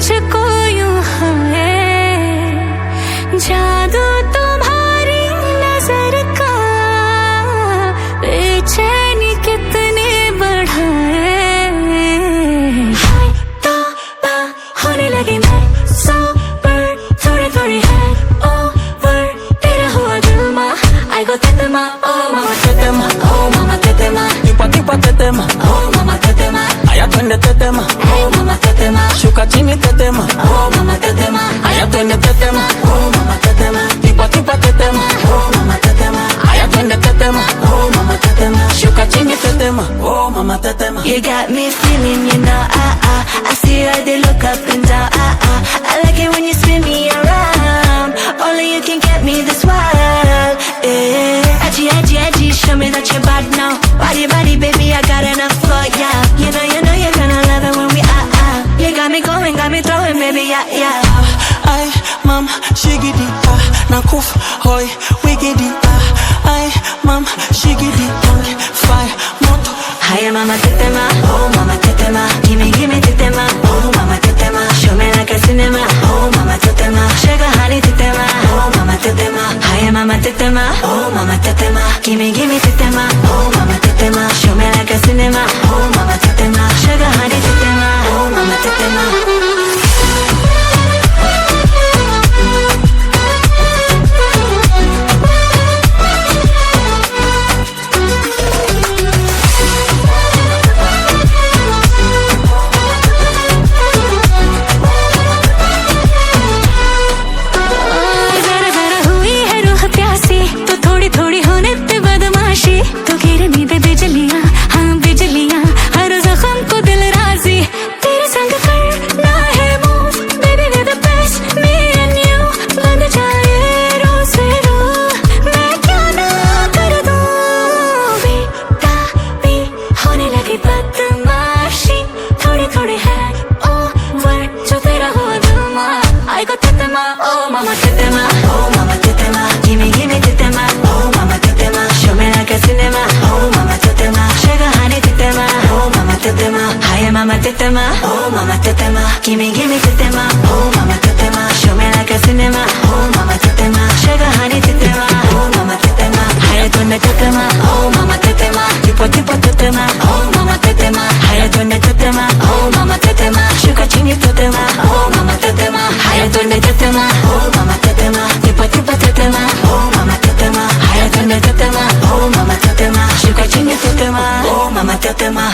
मुझको यूं है जादू तुम्हारी नजर का बेचैनी कितने बढ़ाए तो होने लगी मैं सो पर थोड़ी थोड़ी है ओवर तेरा हुआ दिल मा I go tetema oh mama tetema oh mama tetema Tipa tipa tetema oh mama tetema aya twende tetema hey mama tetema shuka chini tetema oh mama tetema aya twende tetema oh mama tetema tipa tipa tetema oh mama tetema aya twende tetema oh mama tetema shuka chini tetema oh mama tetema. You got me feeling, you know, I see how they look up and down, I like it when you spin me around. Only you can get me this wild, yeah. Edgy, edgy, edgy, show me that you're bad now. Body, body, baby, I got enough for ya. You know, you're gonna love it when we You got me going, got me throwing, baby, yeah. Ay, mam, shigidi, nakuf, hoy, wigidi, ay, mam, shigidi, fire, moto. Hi, mama tetema, oh mama tetema, gimme tetema, oh mama tetema, show me like a cinema, oh mama tetema, sugar honey tetema, oh mama tetema, hi mama tetema, oh mama tetema, gimme tetema, oh mama tetema, show me like a cinema, oh mama tetema, sugar honey tetema, oh mama tetema. तो गिरनी दे बिजलियां हाँ बिजलियां हर जख्म को दिल राजी तेरे संग करना है move baby we're the best me and you बन जाए रो से रो मैं क्या ना कर दूं बेटा भी होने लगी बदमाशी थोड़ी थोड़ी है ओवर जो तेरा हुआ दिल मा I go tetema oh mama tetema oh mama tetema gimme tetema oh mama tetema show me like a cinema oh mama tetema sugar honey tetema oh mama tetema hi mama tetema oh mama tetema gimme tetema oh mama tetema show me like a cinema oh mama tetema sugar honey tetema oh mama tetema hi tunne tetema oh mama tetema tipo tipo tetema oh mama tetema hi tunne tetema oh mama tetema sugar chini tetema oh mama tetema hi tunne tetema oh mama tetema tipo tipo tetema oh mama tetema hi tunne tetema oh mama tetema shuka chini tetema oh mama tetema.